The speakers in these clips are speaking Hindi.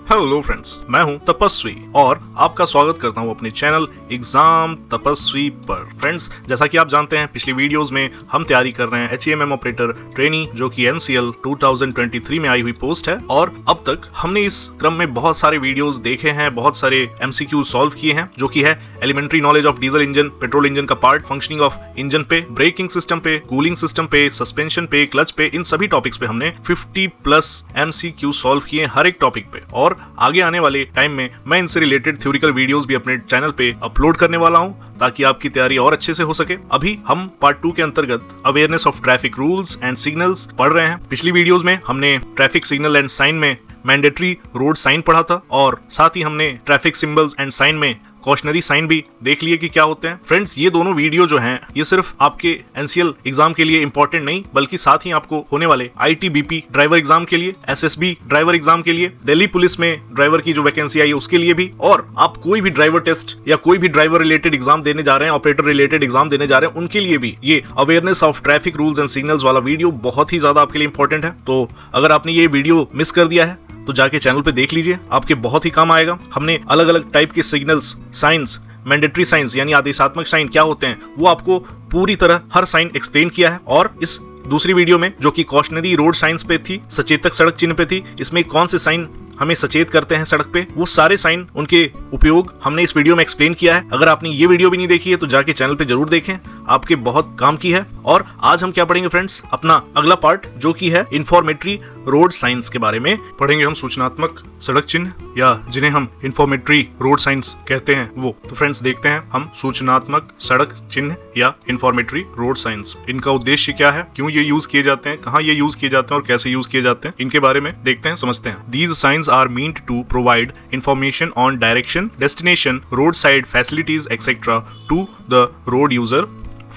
हेलो फ्रेंड्स, मैं हूं तपस्वी और आपका स्वागत करता हूं अपने चैनल एग्जाम तपस्वी पर। फ्रेंड्स, जैसा कि आप जानते हैं, पिछली वीडियोस में हम तैयारी कर रहे हैं HEMM ऑपरेटर ट्रेनी, जो कि NCL 2023 में आई हुई पोस्ट है। और अब तक हमने इस क्रम में बहुत सारे वीडियोस देखे हैं, बहुत सारे MCQ सॉल्व किए हैं, जो कि है elementary knowledge of diesel engine, petrol engine का पार्ट, फंक्शनिंग ऑफ इंजन पे, ब्रेकिंग सिस्टम पे, कूलिंग सिस्टम पे, सस्पेंशन पे, क्लच पे, इन सभी टॉपिक्स पे हमने 50+ MCQ सॉल्व किए हर एक टॉपिक पे। और आगे आने वाले टाइम में मैं इनसे रिलेटेड थ्योरिकल वीडियोस भी अपने चैनल पे अपलोड करने वाला हूं, ताकि आपकी तैयारी और अच्छे से हो सके। अभी हम पार्ट 2 के अंतर्गत awareness of traffic rules and signals पढ़ रहे हैं। पिछली वीडियोस में हमने ट्रैफिक सिग्नल एंड साइन में मैंडेटरी रोड साइन पढ़ा था, और साथ ही हमने ट्रैफिक सिंबल्स एंड साइन में कॉशनरी साइन भी देख लिए कि क्या होते हैं। फ्रेंड्स, ये दोनों वीडियो जो हैं, ये सिर्फ आपके NCL एग्जाम के लिए इंपॉर्टेंट नहीं, बल्कि साथ ही आपको होने वाले ITBP ड्राइवर एग्जाम के लिए, SSB ड्राइवर एग्जाम के लिए, दिल्ली पुलिस में ड्राइवर की जो वैकेंसी आई है उसके लिए भी, और आप कोई भी ड्राइवर टेस्ट या कोई भी ड्राइवर रिलेटेड एग्जाम देने जा रहे हैं, ऑपरेटर रिलेटेड एग्जाम देने जा रहे हैं, उनके लिए भी ये awareness of traffic rules and signals वाला वीडियो बहुत ही ज्यादा आपके लिए इंपॉर्टेंट है। तो अगर आपने ये वीडियो मिस कर दिया है तो जाके चैनल पे देख लीजिए, आपके बहुत ही काम आएगा। हमने अलग अलग टाइप के सिग्नल्स, साइंस, मैंडेटरी साइंस यानी आदेशात्मक साइन क्या होते हैं, वो आपको पूरी तरह हर साइन एक्सप्लेन किया है। और इस दूसरी वीडियो में, जो कि कॉशनरी रोड साइंस पे थी, सचेतक सड़क चिन्ह पे थी, इसमें कौन से साइन हमें सचेत करते हैं सड़क पे, वो सारे साइन, उनके उपयोग हमने इस वीडियो में एक्सप्लेन किया है। अगर आपने ये वीडियो भी नहीं देखी है तो जाके चैनल पे जरूर देखें, आपके बहुत काम की है। और आज हम क्या पढ़ेंगे फ्रेंड्स, अपना अगला पार्ट, जो कि है इंफॉर्मेटरी रोड साइंस के बारे में पढ़ेंगे हम। सूचनात्मक सड़क चिन्ह, या जिन्हें हम इंफॉर्मेटरी रोड साइंस कहते हैं, वो। तो फ्रेंड्स, देखते हैं हम सूचनात्मक सड़क चिन्ह या इंफॉर्मेटरी रोड साइंस, इनका उद्देश्य क्या है, क्यों ये यूज किए जाते हैं, कहाँ ये यूज किए जाते हैं और कैसे यूज किए जाते हैं, इनके बारे में देखते हैं, समझते हैं। These signs are meant to provide information on direction, destination, roadside facilities, etc. to the road user.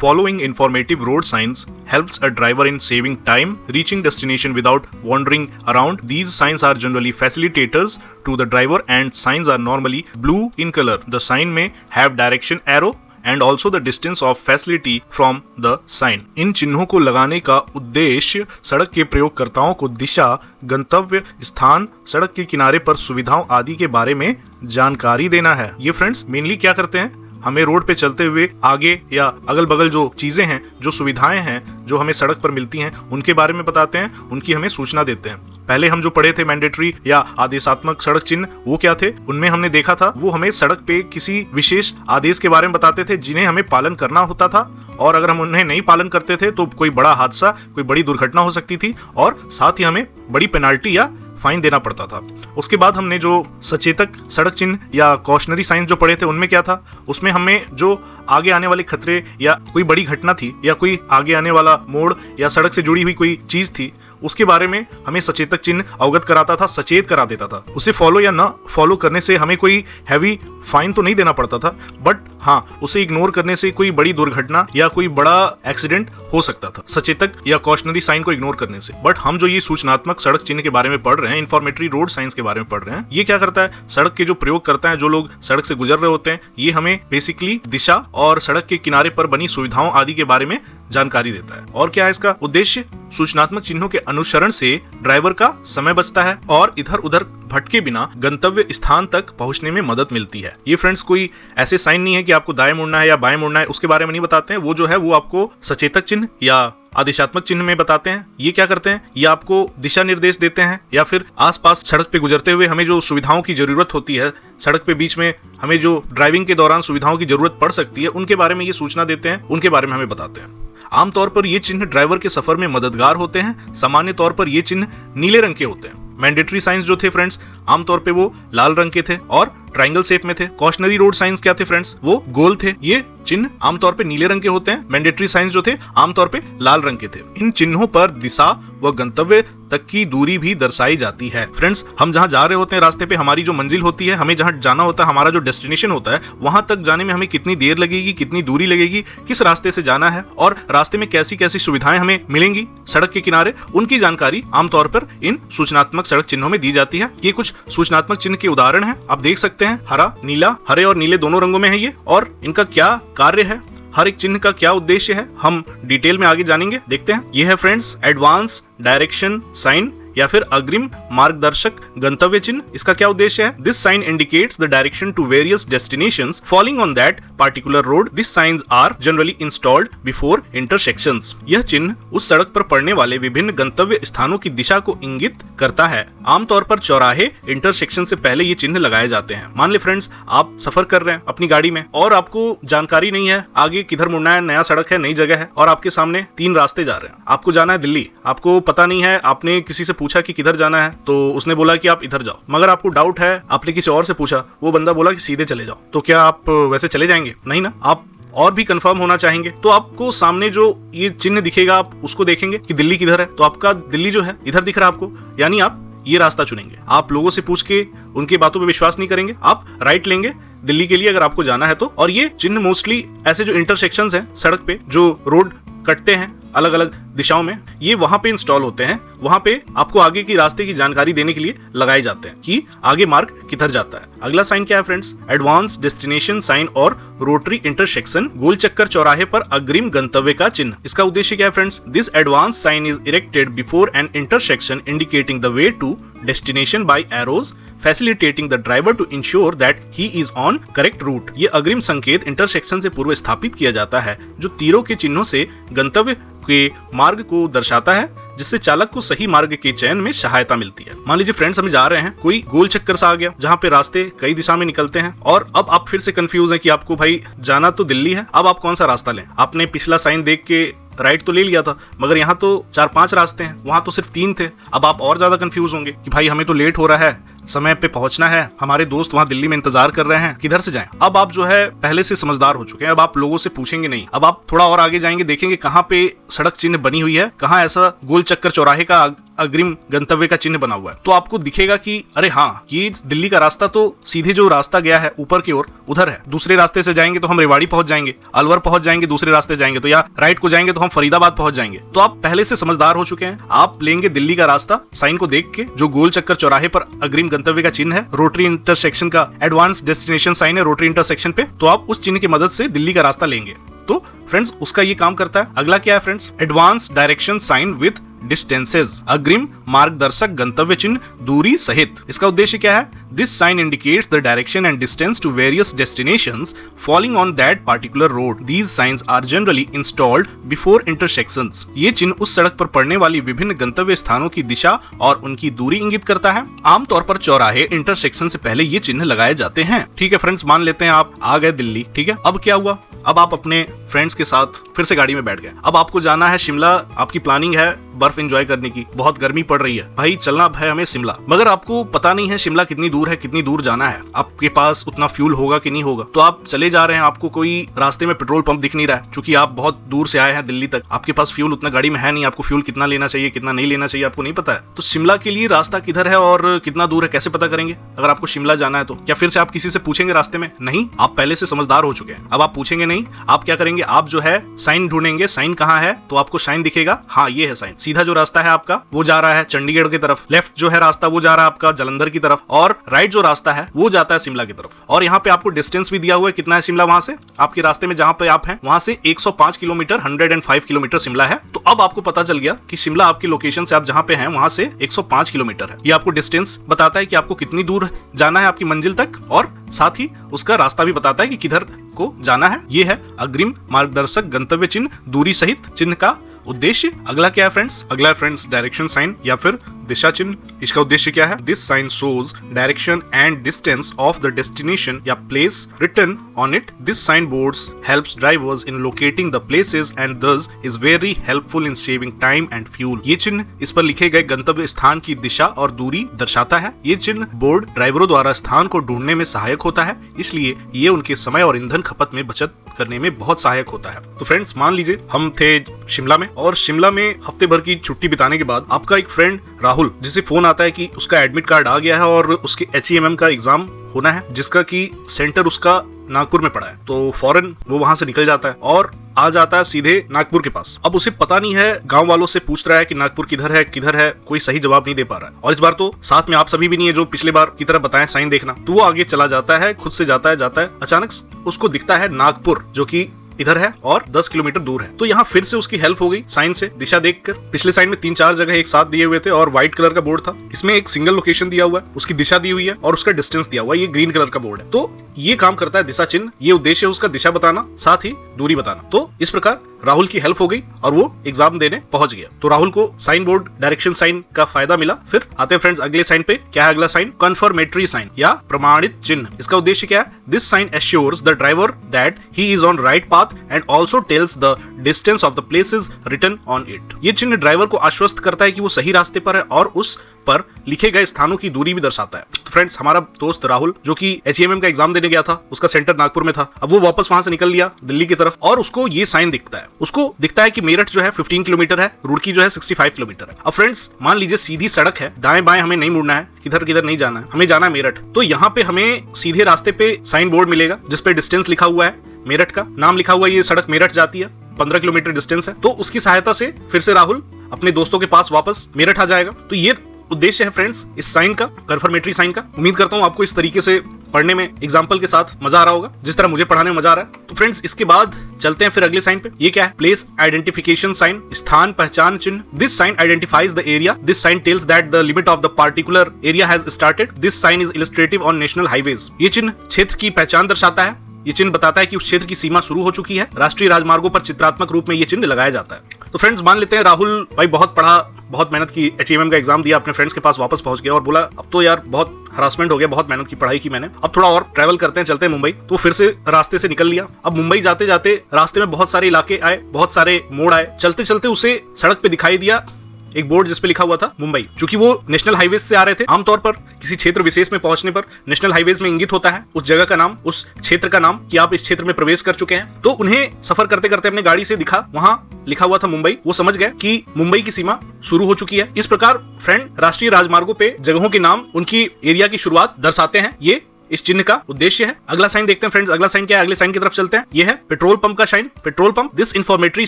Following informative road signs helps a driver in saving time, reaching destination without wandering around. These signs are generally facilitators to the driver, and signs are normally blue in color. The sign may have direction arrow and also the distance of facility from the sign. इन चिन्हों को लगाने का उद्देश्य सड़क के प्रयोगकर्ताओं को दिशा, गंतव्य स्थान, सड़क के किनारे पर सुविधाओं आदि के बारे में जानकारी देना है। ये फ्रेंड्स मेनली क्या करते हैं, हमें रोड पे चलते हुए आगे या अगल बगल जो चीजें हैं, जो सुविधाएं हैं, जो हमें सड़क पर मिलती हैं, उनके बारे में बताते हैं, उनकी हमें सूचना देते हैं। पहले हम जो पढ़े थे मैंडेटरी या आदेशात्मक सड़क चिन्ह, वो क्या थे, उनमें हमने देखा था, वो हमें सड़क पे किसी विशेष आदेश के बारे में बताते थे, जिन्हें हमें पालन करना होता था, और अगर हम उन्हें नहीं पालन करते थे तो कोई बड़ा हादसा, कोई बड़ी दुर्घटना हो सकती थी, और साथ ही हमें बड़ी पेनाल्टी या फाइन देना पड़ता था। उसके बाद हमने जो सचेतक सड़क चिन्ह या कॉशनरी साइन जो पढ़े थे, उनमें क्या था, उसमें हमें जो आगे आने वाले खतरे या कोई बड़ी घटना थी, या कोई आगे आने वाला मोड़ या सड़क से जुड़ी हुई कोई चीज थी, उसके बारे में हमें सचेतक चिन्ह अवगत कराता था, सचेत करा देता था। उसे फॉलो या न फॉलो करने से हमें कोई हैवी फाइन तो नहीं देना पड़ता था, बट हाँ, उसे इग्नोर करने से कोई बड़ी दुर्घटना या कोई बड़ा एक्सीडेंट हो सकता था, सचेतक या कॉशनरी साइन को इग्नोर करने से। बट हम जो ये सूचनात्मक सड़क चिन्ह के बारे में पढ़ रहे हैं, इंफॉर्मेटरी रोड साइंस के बारे में पढ़ रहे हैं, ये क्या करता है, सड़क के जो प्रयोग करता है, जो लोग सड़क से गुजर रहे होते हैं, ये हमें बेसिकली दिशा और सड़क के किनारे पर बनी सुविधाओं आदि के बारे में जानकारी देता है। और क्या है इसका उद्देश्य, सूचनात्मक चिन्हों के अनुसरण से ड्राइवर का समय बचता है और इधर उधर भटके बिना गंतव्य स्थान तक पहुंचने में मदद मिलती है। ये फ्रेंड्स कोई ऐसे साइन नहीं है कि आपको दाएं मुड़ना है या बाएं मुड़ना है, उसके बारे में नहीं बताते हैं। वो जो है वो आपको सचेतक चिन्ह या आदेशात्मक चिन्ह में बताते हैं। ये क्या करते हैं, ये आपको दिशा निर्देश देते हैं, या फिर आसपास सड़क पे गुजरते हुए हमें जो सुविधाओं की जरूरत होती है, सड़क पे बीच में हमें जो ड्राइविंग के दौरान सुविधाओं की जरूरत पड़ सकती है, उनके बारे में ये सूचना देते हैं, उनके बारे में हमें बताते हैं। आमतौर पर ये चिन्ह ड्राइवर के सफर में मददगार होते हैं। सामान्य तौर पर ये चिन्ह नीले रंग के होते हैं। मैंडेटरी साइंस जो थे फ्रेंड्स, आमतौर पे वो लाल रंग के थे और ट्रायंगल शेप में थे। कॉशनरी रोड साइंस क्या थे फ्रेंड्स, वो गोल थे। ये चिन्ह आमतौर पे नीले रंग के होते हैं। मैंडेटरी साइंस जो थे आमतौर पे लाल रंग के थे। इन चिन्हों पर दिशा व गंतव्य तक की दूरी भी दर्शाई जाती है। फ्रेंड्स, हम जहां जा रहे होते हैं, रास्ते पे हमारी जो मंजिल होती है, हमें जहां जाना होता है, हमारा जो डेस्टिनेशन होता है, वहां तक जाने में हमें कितनी देर लगेगी, कितनी दूरी लगेगी, किस रास्ते से जाना है, और रास्ते में कैसी कैसी सुविधाएं हमें मिलेंगी सड़क के किनारे, उनकी जानकारी आमतौर पर इन सूचनात्मक सड़क चिन्हों में दी जाती है। ये कुछ सूचनात्मक चिन्ह के उदाहरण हैं, आप देख सकते हैं। हरा, नीला, हरे और नीले दोनों रंगों में है ये, और इनका क्या कार्य है, हर एक चिन्ह का क्या उद्देश्य है, हम डिटेल में आगे जानेंगे। देखते हैं। ये है फ्रेंड्स एडवांस डायरेक्शन साइन या फिर अग्रिम मार्गदर्शक गंतव्य चिन्ह। इसका क्या उद्देश्य है? This sign indicates the direction to various destinations following on that particular road. This signs are generally installed before intersections. यह चिन्ह उस सड़क पर पड़ने वाले विभिन्न गंतव्य स्थानों की दिशा को इंगित करता है। आमतौर पर चौराहे इंटरसेक्शन से पहले ये चिन्ह लगाए जाते हैं। मान ले फ्रेंड्स, आप सफर कर रहे हैं अपनी गाड़ी में और आपको जानकारी नहीं है आगे किधर मुड़ना है, नया सड़क है, नई जगह है और आपके सामने 3 रास्ते जा रहे हैं। आपको जाना है दिल्ली, आपको पता नहीं है, आपने किसी से पूछा कि किधर जाना है तो उसने बोला कि आप इधर जाओ, मगर आपको डाउट है, आपने किसी और से पूछा, वो बंदा बोला कि सीधे चले जाओ, तो क्या आप वैसे चले जाएंगे? नहीं ना, आप और भी कंफर्म होना चाहेंगे तो आपको सामने जो ये चिन्ह दिखेगा आप उसको देखेंगे कि दिल्ली किधर है, तो आपका दिल्ली जो है इधर दिख रहा है आपको, यानी आप ये रास्ता चुनेंगे। आप लोगों से पूछ के उनके बातों पे विश्वास नहीं करेंगे, आप राइट लेंगे दिल्ली के लिए अगर आपको जाना है तो। और ये चिन्ह मोस्टली ऐसे जो इंटरसेक्शंस हैं सड़क पे, जो रोड कटते हैं अलग अलग दिशाओं में, ये वहां पे इंस्टॉल होते हैं। वहां पे आपको आगे की रास्ते की जानकारी देने के लिए लगाए जाते हैं कि आगे मार्ग किधर जाता है। अगला साइन क्या है फ्रेंड्स? एडवांस डेस्टिनेशन साइन और रोटरी इंटरसेक्शन, गोल चक्कर चौराहे पर अग्रिम गंतव्य का चिन्ह। इसका उद्देश्य क्या है friends? This advance sign is erected before an intersection indicating the way to destination by arrows, facilitating the driver to ensure that he is on correct route. ये अग्रिम संकेत इंटरसेक्शन से पूर्व स्थापित किया जाता है जो तीरों के चिन्हों से गंतव्य के मार्ग को दर्शाता है, जिससे चालक को सही मार्ग के चयन में सहायता मिलती है। मान लीजिए फ्रेंड्स, हम जा रहे हैं, कोई गोल चक्कर सा आ गया जहाँ पे रास्ते कई दिशा में निकलते हैं और अब आप फिर से कंफ्यूज हैं कि आपको भाई जाना तो दिल्ली है, अब आप कौन सा रास्ता लें? आपने पिछला साइन देख के राइट तो ले लिया था, मगर यहाँ तो 4-5 रास्ते हैं, वहां तो सिर्फ 3 थे। अब आप और ज्यादा कंफ्यूज होंगे कि भाई हमें तो लेट हो रहा है, समय पे पहुंचना है, हमारे दोस्त वहां दिल्ली में इंतजार कर रहे हैं, किधर से जाएं? अब आप जो है पहले से समझदार हो चुके हैं, अब आप लोगों से पूछेंगे नहीं। अब आप थोड़ा और आगे जाएंगे, देखेंगे कहाँ पे सड़क चिन्ह बनी हुई है, कहाँ ऐसा गोल चक्कर चौराहे का अग्रिम गंतव्य का चिन्ह बना हुआ है, तो आपको दिखेगा कि अरे हाँ, ये दिल्ली का रास्ता तो सीधे जो रास्ता गया है ऊपर की ओर उधर है। दूसरे रास्ते से जाएंगे तो हम रेवाड़ी पहुंच जाएंगे, अलवर पहुंच जाएंगे, दूसरे रास्ते जाएंगे तो, या राइट को जाएंगे तो हम फरीदाबाद पहुंच जाएंगे। तो आप पहले से समझदार हो चुके हैं। आप लेंगे दिल्ली का रास्ता, साइन को देख के, जो गोल चक्कर चौराहे पर अग्रिम गंतव्य का चिन्ह है, रोटरी इंटरसेक्शन का एडवांस डेस्टिनेशन साइन है रोटरी इंटरसेक्शन पे, तो आप उस चिन्ह की मदद से दिल्ली का रास्ता लेंगे। तो फ्रेंड्स उसका ये काम करता है। अगला क्या है friends? Advance direction sign with distances, अग्रिम मार्गदर्शक गंतव्य चिन्ह दूरी सहित। इसका उद्देश्य क्या है? This sign indicates the direction and distance to various destinations following on that particular road. These signs are generally installed before intersections. ये चिन्ह उस सड़क पर पड़ने वाली विभिन्न गंतव्य स्थानों की दिशा और उनकी दूरी इंगित करता है। आमतौर पर चौराहे इंटरसेक्शन से पहले ये चिन्ह लगाए जाते हैं। ठीक है फ्रेंड्स, मान लेते हैं आप आ गए दिल्ली, ठीक है। अब क्या हुआ? अब आप अपने फ्रेंड्स के साथ फिर से गाड़ी में बैठ गए। अब आपको जाना है शिमला, आपकी प्लानिंग है बर्फ एंजॉय करने की, बहुत गर्मी पड़ रही है, भाई चलना है हमें शिमला, मगर आपको पता नहीं है शिमला कितनी दूर है, कितनी दूर जाना है, आपके पास उतना फ्यूल होगा कि नहीं होगा। तो आप चले जा रहे हैं, आपको कोई रास्ते में पेट्रोल पंप दिख नहीं रहा है, क्योंकि आप बहुत दूर से आए हैं दिल्ली तक, आपके पास फ्यूल उतना गाड़ी में है नहीं, आपको फ्यूल कितना लेना चाहिए कितना नहीं लेना चाहिए आपको नहीं पता है। तो शिमला के लिए रास्ता किधर है और कितना दूर है कैसे पता करेंगे? अगर आपको शिमला जाना है तो क्या फिर से आप किसी से पूछेंगे रास्ते में? नहीं, आप पहले से समझदार हो चुके हैं। अब आप पूछेंगे नहीं, आप क्या करेंगे? आप जो है साइन ढूंढेंगे, साइन कहाँ है, तो आपको साइन दिखेगा, हाँ ये है साइन। सीधा जो रास्ता है आपका वो जा रहा है चंडीगढ़ की तरफ, लेफ्ट जो है रास्ता वो जा रहा है आपका जालंधर की तरफ, और राइट जो रास्ता है वो जाता है शिमला की तरफ। और यहाँ पे आपको डिस्टेंस भी दिया हुआ है, कितना है शिमला वहां से, आपके रास्ते में जहां पे आप हैं वहां से 105 किलोमीटर, 105 किलोमीटर शिमला है। तो अब आपको पता चल गया कि शिमला आपकी लोकेशन से आप जहां पे हैं वहां से 105 किलोमीटर है। ये आपको डिस्टेंस बताता है कि आपको कितनी दूर जाना है आपकी मंजिल तक, और साथ ही उसका रास्ता भी बताता है कि किधर को जाना है। ये है अग्रिम मार्गदर्शक गंतव्य चिन्ह दूरी सहित चिन्ह का उद्देश्य। अगला क्या है फ्रेंड्स? अगला है फ्रेंड्स डायरेक्शन साइन या फिर दिशा चिन्ह। इसका उद्देश्य क्या है? This sign shows direction and distance of the destination या place written on it. This sign boards helps drivers in locating the places and thus is very helpful in saving time and fuel। ये चिन्ह इस पर लिखे गए गंतव्य स्थान की दिशा और दूरी दर्शाता है। ये चिन्ह बोर्ड ड्राइवरों द्वारा स्थान को ढूंढने में सहायक होता है, इसलिए ये उनके समय और ईंधन खपत में बचत करने में बहुत सहायक होता है। तो फ्रेंड्स मान लीजिए हम थे शिमला में, और शिमला में हफ्ते भर की छुट्टी बिताने के बाद आपका एक फ्रेंड राहुल, जिसे फोन आता है कि उसका एडमिट कार्ड आ गया है और उसके HEMM का एग्जाम होना है, जिसका की सेंटर उसका नागपुर में पड़ा है। तो फौरन वो वहां से निकल जाता है और आ जाता है सीधे नागपुर के पास। अब उसे पता नहीं है, गांव वालों से पूछ रहा है कि नागपुर किधर है किधर है, कोई सही जवाब नहीं दे पा रहा है। और इस बार तो साथ में आप सभी भी नहीं है जो पिछले बार की तरह बताएं साइन देखना। तो वो आगे चला जाता है, खुद से जाता है। अचानक उसको दिखता है नागपुर, जो कि इधर है और 10 किलोमीटर दूर है। तो यहाँ फिर से उसकी हेल्प हो गई साइन से, दिशा देखकर। पिछले साइन में 3-4 जगह एक साथ दिए हुए थे और व्हाइट कलर का बोर्ड था, इसमें एक सिंगल लोकेशन दिया हुआ है, उसकी दिशा दी हुई है और उसका डिस्टेंस दिया हुआ है। ये ग्रीन कलर का बोर्ड है। तो ये काम करता है दिशा चिन्ह, ये उद्देश्य है उसका दिशा बताना, साथ ही दूरी बताना। तो इस प्रकार राहुल की हेल्प हो गई और वो एग्जाम देने पहुंच गया। तो राहुल को साइन बोर्ड डायरेक्शन साइन का फायदा मिला। फिर आते हैं फ्रेंड्स अगले साइन पे। क्या है अगला साइन? कन्फर्मेटरी साइन या प्रमाणित चिन्ह। इसका उद्देश्य क्या है? This sign assures the driver that he is on right path and also tells the distance of the places written on it. ये चिन्ह ड्राइवर को आश्वस्त करता है कि वो सही रास्ते पर है और उस पर लिखे गए स्थानों की दूरी भी दर्शाता है। तो फ्रेंड्स हमारा दोस्त राहुल जो कि HEMM का एग्जाम देने गया था, उसका सेंटर नागपुर में था, अब वो वापस वहां से निकल लिया दिल्ली की तरफ और उसको ये साइन दिखता है। उसको दिखता है कि मेरठ जो है 15 किलोमीटर है, रुड़की जो है 65 किलोमीटर है। अब फ्रेंड्स मान लीजिए सीधी सड़क है, दाएं बाएं हमें नहीं मुड़ना है, किधर किधर नहीं जाना है, हमें जाना है मेरठ। तो यहाँ पे हमें सीधे रास्ते पे साइन बोर्ड मिलेगा जिसपे डिस्टेंस लिखा हुआ है, मेरठ का नाम लिखा हुआ है, ये सड़क मेरठ जाती है, 15 किलोमीटर डिस्टेंस है। तो उसकी सहायता से फिर से राहुल अपने दोस्तों के पास वापस मेरठ आ जाएगा। तो ये उद्देश्य है फ्रेंड्स इस साइन का, कन्फर्मेटरी साइन का। उम्मीद करता हूं आपको इस तरीके से पढ़ने में एग्जाम्पल के साथ मजा आ रहा होगा, जिस तरह मुझे पढ़ाने में मजा आ रहा है। तो फ्रेंड्स इसके बाद चलते हैं फिर अगले साइन पे। ये क्या है? प्लेस आइडेंटिफिकेशन साइन, स्थान पहचान चिन्ह। This sign identifies the area. This sign tells that the limit of the particular area has started. This sign is illustrative on national highways. ये चिन्ह क्षेत्र की पहचान दर्शाता है। ये चिन्ह बताता है कि उस क्षेत्र की सीमा शुरू हो चुकी है। राष्ट्रीय राजमार्गों पर चित्रात्मक रूप में ये चिन्ह लगाया जाता है। तो फ्रेंड्स मान लेते हैं राहुल भाई बहुत पढ़ा, बहुत मेहनत की, HEMM का एग्जाम दिया, अपने फ्रेंड्स के पास वापस पहुंच गया और बोला अब तो यार बहुत हरासमेंट हो गया, बहुत मेहनत की, पढ़ाई की मैंने, अब थोड़ा और ट्रैवल करते हैं, चलते हैं मुंबई। तो फिर से रास्ते से निकल लिया। अब मुंबई जाते जाते रास्ते में बहुत सारे इलाके आए, बहुत सारे मोड़ आए। चलते चलते उसे सड़क पे दिखाई दिया एक बोर्ड जिस पे लिखा हुआ था मुंबई। क्योंकि वो नेशनल हाईवेज से आ रहे थे, आमतौर पर किसी क्षेत्र विशेष में पहुंचने पर नेशनल हाईवेज में इंगित होता है उस जगह का नाम, उस क्षेत्र का नाम कि आप इस क्षेत्र में प्रवेश कर चुके हैं। तो उन्हें सफर करते करते अपने गाड़ी से दिखा, वहां लिखा हुआ था मुंबई। वो समझ गए कि मुंबई की सीमा शुरू हो चुकी है। इस प्रकार फ्रेंड राष्ट्रीय राजमार्गों पे जगहों के नाम उनकी एरिया की शुरुआत दर्शाते हैं। ये इस चिन्ह का उद्देश्य है। अगला साइन देखते हैं फ्रेंड्स, अगला साइन क्या है? अगले साइन की तरफ चलते हैं। यह है पेट्रोल पंप का sign, petrol pump. This informatory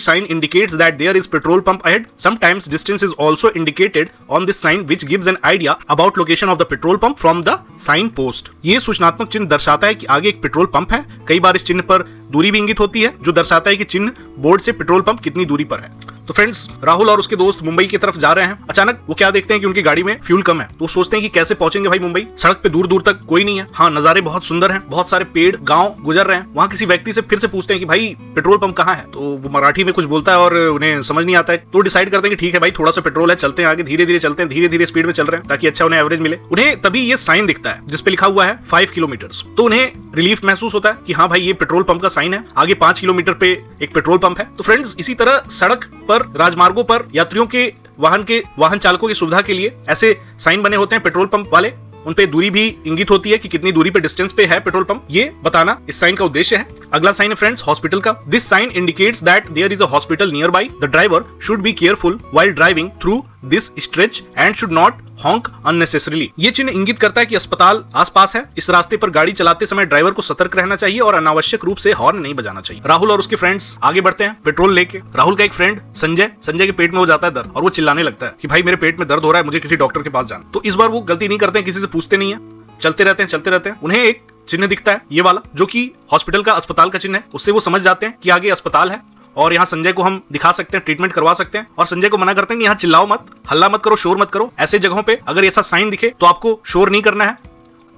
sign indicates that there is petrol pump ahead. Sometimes distance is also indicated on this sign which gives an idea about location of the petrol pump from the sign post. ये सूचनात्मक चिन्ह दर्शाता है कि आगे एक पेट्रोल पंप है। कई बार इस चिन्ह पर दूरी भी इंगित होती है जो दर्शाता है कि चिन्ह बोर्ड से पेट्रोल पंप कितनी दूरी पर है। तो फ्रेंड्स राहुल और उसके दोस्त मुंबई की तरफ जा रहे हैं। अचानक वो क्या देखते हैं कि उनकी गाड़ी में फ्यूल कम है। तो वो सोचते हैं कि कैसे पहुंचेंगे भाई मुंबई। सड़क पे दूर दूर तक कोई नहीं है। हाँ, नजारे बहुत सुंदर हैं, बहुत सारे पेड़, गांव गुजर रहे हैं। वहां किसी व्यक्ति से फिर से पूछते हैं कि भाई पेट्रोल पंप कहाँ है। तो वो मराठी में कुछ बोलता है और उन्हें समझ नहीं आता है। तो डिसाइड करते हैं कि ठीक है भाई थोड़ा सा पेट्रोल है, चलते हैं आगे, धीरे धीरे चलते हैं, धीरे धीरे स्पीड में चल रहे हैं ताकि अच्छा उन्हें एवरेज मिले। उन्हें तभी ये साइन दिखता है जिसपे लिखा हुआ है 5 किलोमीटर। तो उन्हें रिलीफ महसूस होता है कि हाँ भाई ये पेट्रोल पंप का साइन है, आगे 5 किलोमीटर पे एक पेट्रोल पंप है। तो फ्रेंड्स इसी तरह सड़क पर, राजमार्गों पर यात्रियों के वाहन चालकों की सुविधा के लिए ऐसे साइन बने होते हैं पेट्रोल पंप वाले। उन पे दूरी भी इंगित होती है कि कितनी दूरी पे डिस्टेंस पे है पेट्रोल पंप, ये बताना इस साइन का उद्देश्य है। अगला साइन है फ्रेंड्स हॉस्पिटल का। This sign indicates that there is a hospital nearby. The driver should be careful while driving through this stretch and should not honk unnecessarily. ये चिन्ह इंगित करता है कि अस्पताल आसपास है। इस रास्ते पर गाड़ी चलाते समय ड्राइवर को सतर्क रहना चाहिए और अनावश्यक रूप से हॉर्न नहीं बजाना चाहिए। राहुल और उसके फ्रेंड्स आगे बढ़ते हैं पेट्रोल लेके। राहुल का एक फ्रेंड संजय के पेट में हो जाता है दर्द और वो चिल्लाने लगता है कि भाई मेरे पेट में दर्द हो रहा है, मुझे किसी डॉक्टर के पास जाना। तो इस बार वो गलती नहीं करते हैं, किसी से पूछते नहीं है, चलते रहते हैं। उन्हें एक चिन्ह दिखता है ये वाला जो कि हॉस्पिटल का, अस्पताल का चिन्ह है। उससे वो समझ जाते हैं कि आगे अस्पताल है और यहाँ संजय को हम दिखा सकते हैं, ट्रीटमेंट करवा सकते हैं। और संजय को मना करते हैं कि यहाँ चिल्लाओ मत, हल्ला मत करो, शोर मत करो। ऐसे जगहों पे अगर ऐसा साइन दिखे तो आपको शोर नहीं करना है।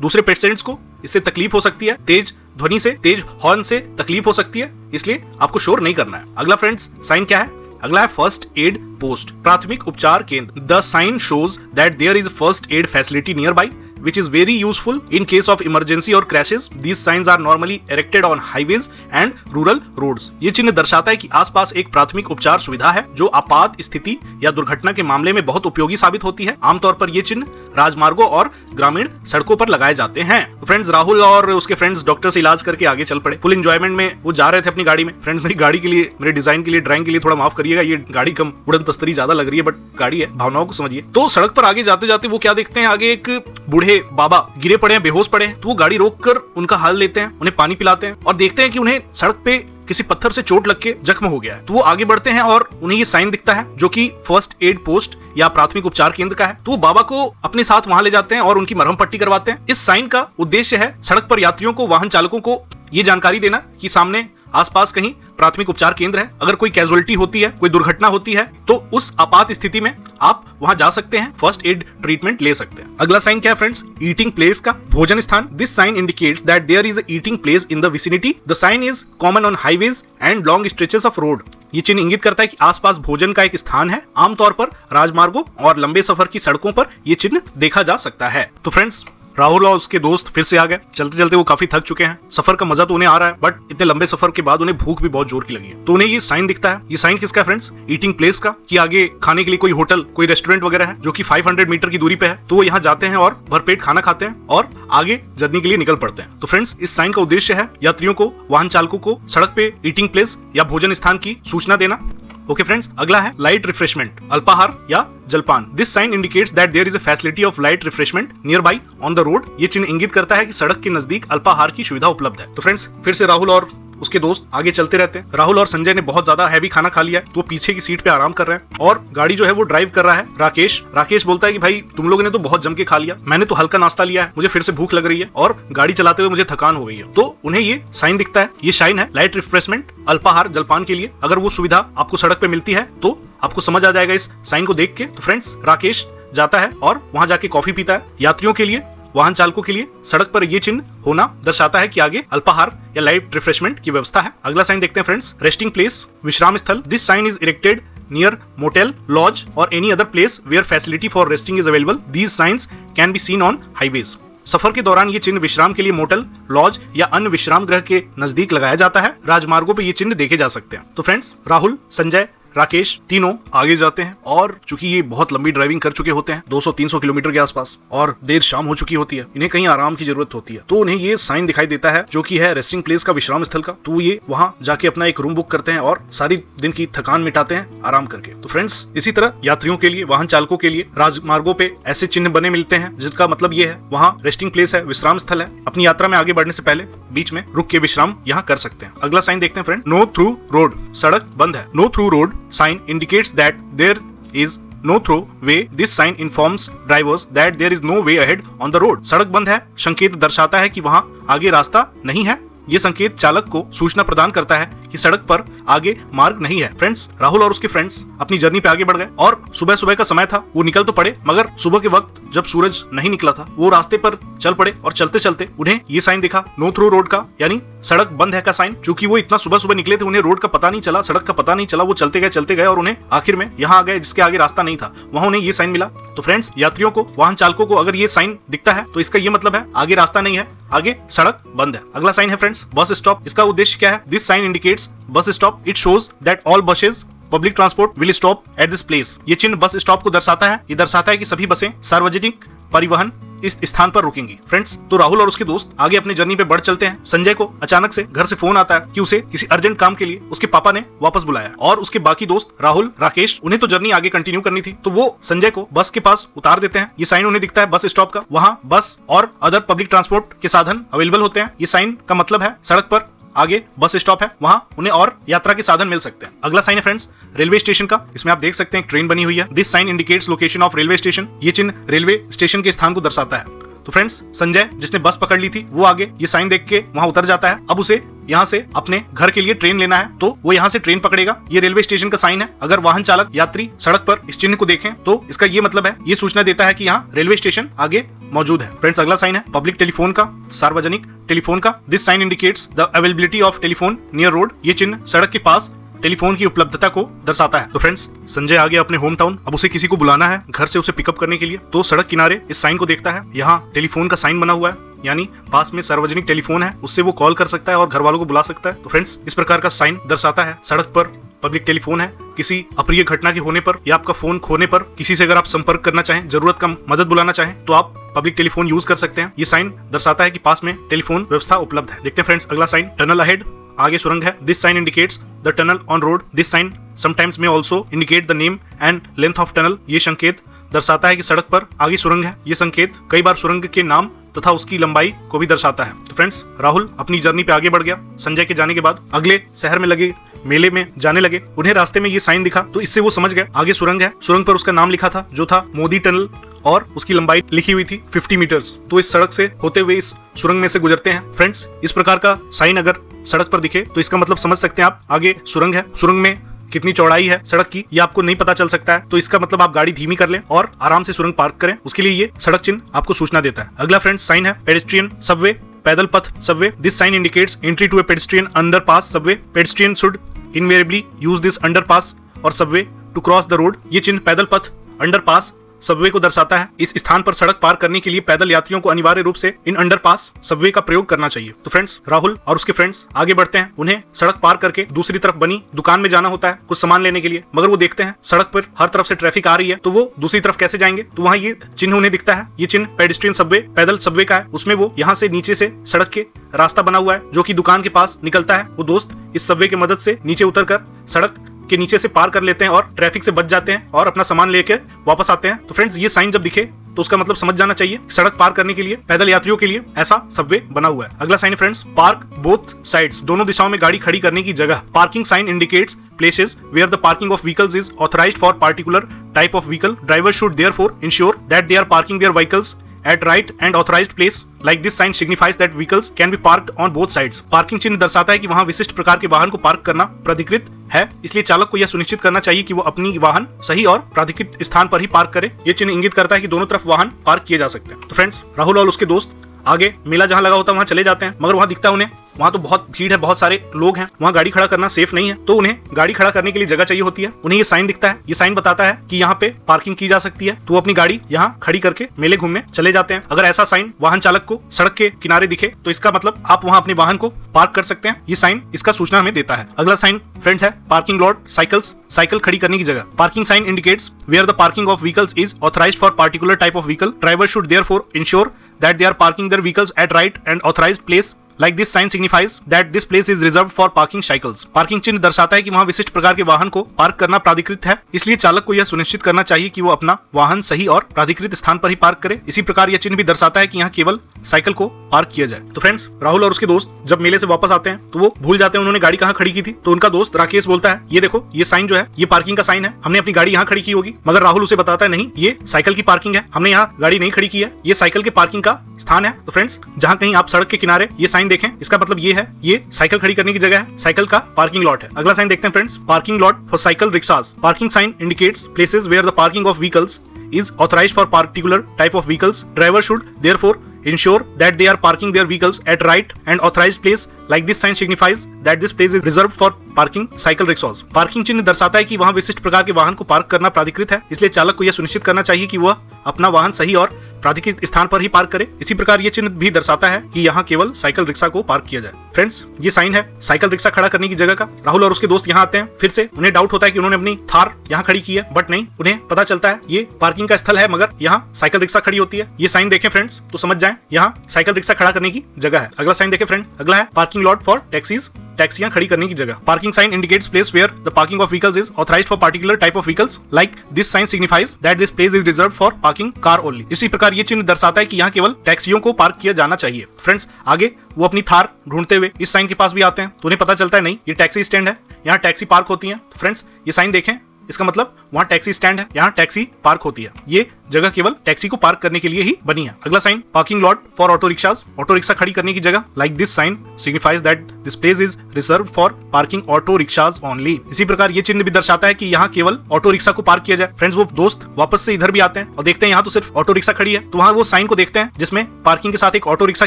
दूसरे पेशेंट्स को इससे तकलीफ हो सकती है, तेज ध्वनि से, तेज हॉर्न से तकलीफ हो सकती है, इसलिए आपको शोर नहीं करना है। अगला फ्रेंड्स साइन क्या है? अगला है फर्स्ट एड पोस्ट, प्राथमिक उपचार केंद्र। The sign shows that there is first aid facility nearby which is very useful in case of emergency or crashes. These signs are normally erected on highways and rural roads. ये चिन्ह दर्शाता है कि आसपास एक प्राथमिक उपचार सुविधा है जो आपात स्थिति या दुर्घटना के मामले में बहुत उपयोगी साबित होती है। आमतौर पर ये चिन्ह राजमार्गों और ग्रामीण सड़कों पर लगाए जाते हैं। फ्रेंड्स राहुल और उसके फ्रेंड्स डॉक्टर से इलाज करके आगे चल पड़े। फुल एंजॉयमेंट में वो जा रहे थे अपनी गाड़ी में। फ्रेंड्स मेरी गाड़ी के लिए, मेरे डिजाइन के लिए, ड्राइंग के लिए थोड़ा माफ करिएगा, ये गाड़ी कम उड़न तस्तरी ज्यादा लग रही है, बट गाड़ी है, भावनाओं को समझिए। तो सड़क पर आगे जाते जाते वो क्या देखते हैं, आगे एक बूढ़े बाबा गिरे पड़े हैं, बेहोश पड़े हैं। तो वो गाड़ी रोककर उनका हाल लेते हैं, उन्हें पानी पिलाते हैं और देखते हैं कि उन्हें सड़क पे किसी पत्थर से चोट लग के जख्म हो गया है। तो वो आगे बढ़ते हैं और उन्हें ये साइन दिखता है जो कि फर्स्ट एड पोस्ट या प्राथमिक उपचार केंद्र का है। तो वो बाबा को अपने साथ वहां ले जाते हैं और उनकी मरहम पट्टी करवाते हैं। इस साइन का उद्देश्य है सड़क पर यात्रियों को, वाहन चालकों को ये जानकारी देना कि सामने आसपास कहीं प्राथमिक उपचार केंद्र है। अगर कोई कैजुअलिटी होती है, कोई दुर्घटना होती है, तो उस आपात स्थिति में आप वहां जा सकते हैं, फर्स्ट एड ट्रीटमेंट ले सकते हैं। अगला साइन क्या है फ्रेंड्स? ईटिंग प्लेस का, भोजन स्थान। This sign indicates that there is a eating place in the vicinity. The sign is common on highways and long stretches of road. ये चिन्ह इंगित करता है कि आसपास भोजन का एक स्थान है। आमतौर पर राजमार्गों और लंबे सफर की सड़कों पर ये चिन्ह देखा जा सकता है। तो फ्रेंड्स, राहुल और उसके दोस्त फिर से आ गए। चलते चलते वो काफी थक चुके हैं। सफर का मजा तो उन्हें आ रहा है, बट इतने लंबे सफर के बाद उन्हें भूख भी बहुत जोर की लगी है। तो उन्हें ये साइन दिखता है। ये साइन किसका है फ्रेंड्स? ईटिंग प्लेस का, कि आगे खाने के लिए कोई होटल, कोई रेस्टोरेंट वगैरह है जो कि 500 मीटर की दूरी पे है। तो वो यहाँ जाते हैं और भरपेट खाना खाते हैं और आगे जर्नी के लिए निकल पड़ते हैं। तो फ्रेंड्स, इस साइन का उद्देश्य है यात्रियों को, वाहन चालकों को सड़क पे ईटिंग प्लेस या भोजन स्थान की सूचना देना। ओके फ्रेंड्स, अगला है लाइट रिफ्रेशमेंट, अल्पाहार या जलपान। This sign indicates that there is a facility of light refreshment near by on the road. ये चिन्ह इंगित करता है कि सड़क के नजदीक अल्पाहार की सुविधा उपलब्ध है। तो फ्रेंड्स, फिर से राहुल और उसके दोस्त आगे चलते रहते हैं। राहुल और संजय ने बहुत ज्यादा हैवी खाना खा लिया है, तो वो पीछे की सीट पे आराम कर रहे हैं और गाड़ी जो है वो ड्राइव कर रहा है राकेश। राकेश बोलता है कि भाई तुम लोगों ने तो बहुत जम के खा लिया, मैंने तो हल्का नाश्ता लिया है, मुझे फिर से भूख लग रही है और गाड़ी चलाते हुए मुझे थकान हो गई है। तो उन्हें ये साइन दिखता है। ये साइन है लाइट रिफ्रेशमेंट, अल्पाहार, जलपान के लिए। अगर वो सुविधा आपको सड़क पे मिलती है तो आपको समझ आ जाएगा इस साइन को देख के। तो फ्रेंड्स, राकेश जाता है और वहां जाके कॉफी पीता है। यात्रियों के लिए, वाहन चालकों के लिए सड़क पर ये चिन्ह होना दर्शाता है कि आगे अल्पाहार या लाइट रिफ्रेशमेंट की व्यवस्था है। अगला साइन देखते हैं फ्रेंड्स, रेस्टिंग प्लेस, विश्राम स्थल। This sign is erected near motel, lodge और any other place where facility for resting is available. These signs can be seen on highways. सफर के दौरान ये चिन्ह विश्राम के लिए मोटल, लॉज या अन्य विश्राम गृह के नजदीक लगाया जाता है। राजमार्गों पर ये चिन्ह देखे जा सकते हैं। तो फ्रेंड्स, राहुल, संजय, राकेश तीनों आगे जाते हैं और चूंकि ये बहुत लंबी ड्राइविंग कर चुके होते हैं, 200-300 किलोमीटर के आसपास, और देर शाम हो चुकी होती है, इन्हें कहीं आराम की जरूरत होती है। तो उन्हें ये साइन दिखाई देता है जो कि है रेस्टिंग प्लेस का, विश्राम स्थल का। तो ये वहां जाके अपना एक रूम बुक करते हैं और सारी दिन की थकान मिटाते हैं आराम करके। तो फ्रेंड्स, इसी तरह यात्रियों के लिए, वाहन चालकों के लिए राजमार्गों पे ऐसे चिन्ह बने मिलते हैं जिसका मतलब ये है वहाँ रेस्टिंग प्लेस है, विश्राम स्थल है। अपनी यात्रा में आगे बढ़ने से पहले बीच में रुक के विश्राम यहाँ कर सकते हैं। अगला साइन देखते हैं फ्रेंड, नो थ्रू रोड, सड़क बंद है। No through road sign indicates that there is no through way. This sign informs drivers that there is no way ahead on the road. सड़क बंद है संकेत दर्शाता है कि वहां आगे रास्ता नहीं है। ये संकेत चालक को सूचना प्रदान करता है कि सड़क पर आगे मार्ग नहीं है। फ्रेंड्स, राहुल और उसके फ्रेंड्स अपनी जर्नी पे आगे बढ़ गए और सुबह सुबह का समय था, वो निकल तो पड़े, मगर सुबह के वक्त जब सूरज नहीं निकला था, वो रास्ते पर चल पड़े और चलते चलते उन्हें ये साइन दिखा, नो थ्रू रोड का, यानी सड़क बंद है का साइन। चूंकि वो इतना सुबह सुबह निकले थे, उन्हें रोड का पता नहीं चला, सड़क का पता नहीं चला। वो चलते गए और उन्हें आखिर में यहाँ आ गए जिसके आगे रास्ता नहीं था, वहां उन्हें ये साइन मिला। तो फ्रेंड्स, यात्रियों को, वाहन चालकों को अगर ये साइन दिखता है तो इसका ये मतलब है आगे रास्ता नहीं है, आगे सड़क बंद है। अगला साइन है फ्रेंड्स, बस स्टॉप। इसका उद्देश्य क्या है? This sign indicates bus stop. It shows that all buses public transport will stop at this place. ये चिन्ह बस स्टॉप को दर्शाता है। ये दर्शाता है कि सभी बसें, सार्वजनिक परिवहन इस स्थान पर रुकेंगी। फ्रेंड्स, तो राहुल और उसके दोस्त आगे अपनी जर्नी पे बढ़ चलते हैं। संजय को अचानक से घर से फोन आता है कि उसे किसी अर्जेंट काम के लिए उसके पापा ने वापस बुलाया, और उसके बाकी दोस्त राहुल, राकेश, उन्हें तो जर्नी आगे कंटिन्यू करनी थी, तो वो संजय को बस के पास उतार देते हैं। ये साइन उन्हें दिखता है बस स्टॉप का, वहां बस और अदर पब्लिक ट्रांसपोर्ट के साधन अवेलेबल होते हैं। ये साइन का मतलब है सड़क पर आगे बस स्टॉप है, वहां उन्हें और यात्रा के साधन मिल सकते हैं। अगला साइन है फ्रेंड्स, रेलवे स्टेशन का। इसमें आप देख सकते हैं एक ट्रेन बनी हुई है। This sign indicates location of railway station. ये चिन्ह रेलवे स्टेशन के स्थान को दर्शाता है। तो फ्रेंड्स, संजय जिसने बस पकड़ ली थी, वो आगे ये साइन देख के वहां उतर जाता है। अब उसे यहाँ से अपने घर के लिए ट्रेन लेना है, तो वो यहाँ से ट्रेन पकड़ेगा। ये रेलवे स्टेशन का साइन है। अगर वाहन चालक, यात्री सड़क पर इस चिन्ह को देखें तो इसका ये मतलब है, ये सूचना देता है कि यहाँ रेलवे स्टेशन आगे मौजूद है। फ्रेंड्स, अगला साइन है पब्लिक टेलीफोन का, सार्वजनिक टेलीफोन का। This sign indicates the availability of telephone near road. ये चिन्ह सड़क के पास टेलीफोन की उपलब्धता को दर्शाता है। तो फ्रेंड्स, संजय आ गया अपने होम टाउन। अब उसे किसी को बुलाना है घर से उसे पिकअप करने के लिए, तो सड़क किनारे इस साइन को देखता है। यहाँ टेलीफोन का साइन बना हुआ है, यानी पास में सार्वजनिक टेलीफोन है, उससे वो कॉल कर सकता है और घर वालों को बुला सकता है। तो फ्रेंड्स, इस प्रकार का साइन दर्शाता है सड़क पर पब्लिक टेलीफोन है। किसी अप्रिय घटना के होने पर या आपका फोन खोने पर, किसी से अगर आप संपर्क करना चाहें, जरूरत का मदद बुलाना चाहें, तो आप पब्लिक टेलीफोन यूज कर सकते हैं। ये साइन दर्शाता है कि पास में टेलीफोन व्यवस्था उपलब्ध है। देखते हैं फ्रेंड्स, अगला साइन, टनल अहेड, आगे सुरंग है। This sign indicates the tunnel on road. This sign sometimes may also indicate the name and length of tunnel. ये संकेत दर्शाता है कि सड़क पर आगे सुरंग है। ये संकेत कई बार सुरंग के नाम तथा उसकी लंबाई को भी दर्शाता है। तो फ्रेंड्स, राहुल अपनी जर्नी पे आगे बढ़ गया। संजय के जाने के बाद अगले शहर में लगे मेले में जाने लगे। उन्हें रास्ते में ये साइन दिखा, तो इससे वो समझ गए आगे सुरंग है। सुरंग पर उसका नाम लिखा था, जो था मोदी टनल, और उसकी लंबाई लिखी हुई थी 50 मीटर्स। तो इस सड़क से होते हुए इस सुरंग में से गुजरते हैं। फ्रेंड्स, इस प्रकार का साइन अगर सड़क पर दिखे तो इसका मतलब समझ सकते हैं आप आगे सुरंग है, सुरंग में कितनी चौड़ाई है सड़क की ये आपको नहीं पता चल सकता है, तो इसका मतलब आप गाड़ी धीमी कर लें और आराम से सुरंग पार्क करें। उसके लिए ये सड़क चिन्ह आपको सूचना देता है। अगला फ्रेंड्स साइन है पेडेस्ट्रियन सबवे, पैदल पथ subway. This sign indicates entry to a pedestrian underpass subway. Pedestrian should invariably use this underpass और subway to cross the road. ये चिन्ह पैदल पथ, अंडरपास, सबवे को दर्शाता है। इस स्थान पर सड़क पार करने के लिए पैदल यात्रियों को अनिवार्य रूप से इन अंडरपास, सबवे का प्रयोग करना चाहिए। तो फ्रेंड्स राहुल और उसके फ्रेंड्स आगे बढ़ते हैं। उन्हें सड़क पार करके दूसरी तरफ बनी दुकान में जाना होता है कुछ सामान लेने के लिए, मगर वो देखते हैं सड़क पर हर तरफ से ट्रैफिक आ रही है, तो वो दूसरी तरफ कैसे जाएंगे। तो वहाँ ये चिन्ह उन्हें दिखता है। ये चिन्ह पेडेस्ट्रियन सबवे, पैदल सबवे का है। उसमें वो यहाँ से नीचे से सड़क के रास्ता बना हुआ है जो कि दुकान के पास निकलता है। वो दोस्त इस सबवे की मदद से नीचे उतरकर सड़क के नीचे से पार कर लेते हैं और ट्रैफिक से बच जाते हैं और अपना सामान लेके वापस आते हैं। तो फ्रेंड्स ये साइन जब दिखे तो उसका मतलब समझ जाना चाहिए सड़क पार करने के लिए पैदल यात्रियों के लिए ऐसा सबवे बना हुआ है। अगला साइन है फ्रेंड्स पार्क बोथ साइड्स, दोनों दिशाओं में गाड़ी खड़ी करने की जगह। Parking sign indicates places where the parking of vehicles is authorized for particular type of vehicle. Drivers should therefore ensure that they are parking their vehicles at right and authorized place. Like this sign signifies that vehicles can be parked on both sides. Parking चिन्ह दर्शाता है कि वहां विशिष्ट प्रकार के वाहन को पार्क करना प्राधिकृत है, इसलिए चालक को यह सुनिश्चित करना चाहिए कि वो अपनी वाहन सही और प्राधिकृत स्थान पर ही पार्क करे। ये चिन्ह इंगित करता है कि दोनों तरफ वाहन पार्क किए जा सकते हैं। तो फ्रेंड्स राहुल और उसके दोस्त आगे मेला जहां लगा होता है वहां चले जाते हैं, मगर वहां दिखता है उन्हें वहां तो बहुत भीड़ है, बहुत सारे लोग हैं, वहां गाड़ी खड़ा करना सेफ नहीं है, तो उन्हें गाड़ी खड़ा करने के लिए जगह चाहिए होती है। उन्हें ये साइन दिखता है, ये साइन बताता है कि यहाँ पे पार्किंग की जा सकती है, तो वो अपनी गाड़ी यहाँ खड़ी करके मेले घूमने चले जाते हैं। अगर ऐसा साइन वाहन चालक को सड़क के किनारे दिखे तो इसका मतलब आप वहां अपने वाहन को पार्क कर सकते हैं। ये साइन इसका सूचना हमें देता है। अगला साइन फ्रेंड्स है पार्किंग लॉट साइकिल्स, साइकिल खड़ी करने की जगह। Parking sign indicates where the parking of vehicles is authorized for particular type of vehicle. Driver should therefore ensure that they are parking their vehicles at right and authorized place. Like this sign signifies that this place is reserved for parking cycles. Parking चिन्ह दर्शाता है कि वहां विशिष्ट प्रकार के वाहन को पार्क करना प्राधिकृत है, इसलिए चालक को यह सुनिश्चित करना चाहिए कि वो अपना वाहन सही और प्राधिकृत स्थान पर ही पार्क करे। इसी प्रकार यह चिन्ह भी दर्शाता है कि यहाँ केवल साइकिल को पार्क किया जाए। तो फ्रेंड्स राहुल और उसके दोस्त जब मेले से वापस आते हैं तो वो भूल जाते हैं उन्होंने गाड़ी कहाँ खड़ी की थी। तो उनका दोस्त राकेश बोलता है ये देखो ये साइन जो है ये पार्किंग का साइन है, हमने अपनी गाड़ी यहाँ खड़ी की होगी। मगर राहुल उसे बताता है नहीं ये साइकिल की पार्किंग है, हमने यहाँ गाड़ी नहीं खड़ी की है, ये साइकिल के पार्किंग का स्थान है। तो फ्रेंड्स जहाँ कहीं आप सड़क के किनारे ये साइन देखें इसका मतलब ये है ये साइकिल खड़ी करने की जगह है, साइकिल का पार्किंग लॉट है। अगला साइन देखते हैं friends parking lot for cycle rickshaws. Parking sign indicates places where the parking of vehicles is authorized for particular type of vehicles. Driver should therefore ensure that they are parking their vehicles at right and authorized place. Like this sign signifies that this place is reserved for parking cycle rickshaws. Parking चिन्ह दर्शाता है कि वहां विशिष्ट प्रकार के वाहन को पार्क करना प्राधिकृत है, इसलिए चालक को यह सुनिश्चित करना चाहिए कि वह अपना वाहन सही और प्राधिकृत स्थान पर ही पार्क करे। इसी प्रकार ये चिन्ह भी दर्शाता है कि यहाँ केवल साइकिल रिक्शा को पार्क किया जाए। फ्रेंड्स ये साइन है साइकिल रिक्शा खड़ा करने की जगह का। राहुल और उसके दोस्त यहाँ आते हैं, फिर से उन्हें डाउट होता है कि उन्होंने अपनी थार यहाँ खड़ी की है, बट नहीं, उन्हें पता चलता है ये पार्किंग का स्थल है मगर यहाँ साइकिल रिक्शा खड़ी होती है। ये साइन देखें फ्रेंड्स तो समझ जाएं यहाँ साइकिल रिक्शा खड़ा करने की जगह है। अगला साइन देखें फ्रेंड, अगला है पार्किंग लॉट फॉर टैक्सीज, टैक्सियां खड़ी करने की जगह। Parking sign indicates place where the parking of vehicles is authorized for particular type of vehicles. Like this sign signifies that this place is reserved for parking car only. इसी प्रकार ये चिन्ह दर्शाता है कि यहाँ केवल टैक्सियों को पार्क किया जाना चाहिए। फ्रेंड्स आगे वो अपनी थार ढूंढते हुए इस साइन के पास भी आते हैं तो उन्हें पता चलता है नहीं ये टैक्सी स्टैंड है, यहाँ टैक्सी पार्क होती है। तो फ्रेंड्स ये साइन देखें इसका मतलब वहां टैक्सी स्टैंड है, यहाँ टैक्सी पार्क होती है, ये जगह केवल टैक्सी को पार्क करने के लिए ही बनी है। अगला sign parking lot for auto rickshaws, auto rickshaw खड़ी करने की जगह। Like this sign signifies that this place is reserved for parking auto rickshaws only. इसी प्रकार ये चिन्ह भी दर्शाता है कि यहाँ केवल ऑटो रिक्शा को पार्क किया जाए। फ्रेंड्स वो दोस्त वापस से इधर भी आते हैं और देखते हैं यहाँ तो सिर्फ ऑटो रिक्शा खड़ी है, तो वहाँ वो साइन को देखते हैं जिसमें पार्किंग के साथ एक ऑटो रिक्शा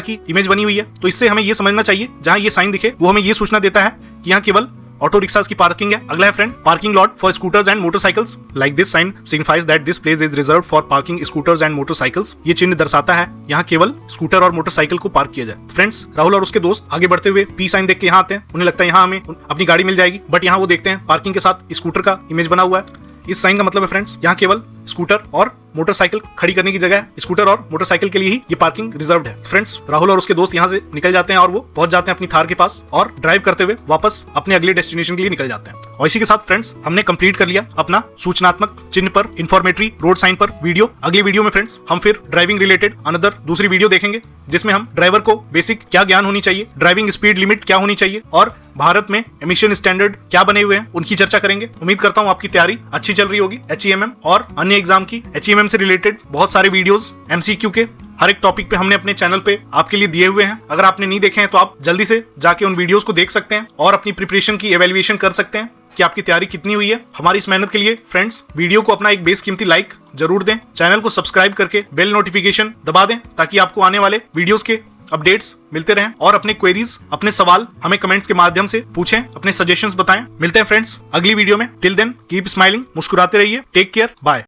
की इमेज बनी हुई है। तो इससे हमें ये समझना चाहिए जहाँ ये साइन दिखे वो हमें ये सूचना देता है कि यहाँ केवल ऑटो रिक्शास की पार्किंग है। अगला है friend parking lot for scooters and motorcycles. Like this sign signifies that this place is reserved for parking scooters and motorcycles. ये चिन्ह दर्शाता है यहाँ केवल स्कूटर और मोटरसाइकिल को पार्क किया जाए। फ्रेंड्स राहुल और उसके दोस्त आगे बढ़ते हुए पी साइन देख के यहाँ आते हैं, उन्हें लगता है यहाँ हमें अपनी गाड़ी मिल जाएगी, बट यहाँ वो देखते हैं पार्किंग के साथ स्कूटर का इमेज बना हुआ है। इस साइन का मतलब है फ्रेंड्स यहाँ केवल स्कूटर और मोटरसाइकिल खड़ी करने की जगह है, स्कूटर और मोटरसाइकिल के लिए ही ये पार्किंग रिजर्व्ड है। फ्रेंड्स राहुल और उसके दोस्त यहाँ से निकल जाते हैं और वो पहुंच जाते हैं अपनी थार के पास और ड्राइव करते हुए वापस अपने अगले डेस्टिनेशन के लिए निकल जाते हैं। और इसी के साथ फ्रेंड्स हमने कंप्लीट कर लिया अपना सूचनात्मक चिन्ह पर इंफॉर्मेटरी रोड साइन पर वीडियो। अगले वीडियो में फ्रेंड्स हम फिर ड्राइविंग रिलेटेड अनदर दूसरी वीडियो देखेंगे जिसमें हम ड्राइवर को बेसिक क्या ज्ञान होनी चाहिए, ड्राइविंग स्पीड लिमिट क्या होनी चाहिए और भारत में एमिशन स्टैंडर्ड क्या बने हुए हैं उनकी चर्चा करेंगे। उम्मीद करता हूँ आपकी तैयारी अच्छी चल रही होगी HEMM और अन्य एग्जाम की। HEMM एचईएमएम से रिलेटेड बहुत सारे वीडियोस एमसीक्यू के हर एक टॉपिक पे हमने अपने चैनल पे आपके लिए दिए हुए हैं। अगर आपने नहीं देखे हैं तो आप जल्दी से जाके उन वीडियोस को देख सकते हैं और अपनी प्रिपरेशन की एवेल्युएशन कर सकते हैं कि आपकी तैयारी कितनी हुई है। हमारी इस मेहनत के लिए फ्रेंड्स वीडियो को अपना एक बेसकीमती लाइक जरूर दें, चैनल को सब्सक्राइब करके बेल नोटिफिकेशन दबा दें ताकि आपको आने वाले वीडियोस के अपडेट्स मिलते रहें और अपने क्वेरीज, अपने सवाल हमें कमेंट्स के माध्यम से पूछें, अपने सजेशंस बताएं। मिलते हैं फ्रेंड्स अगली वीडियो में। टिल देन कीप स्माइलिंग, मुस्कुराते रहिए। Take care, bye.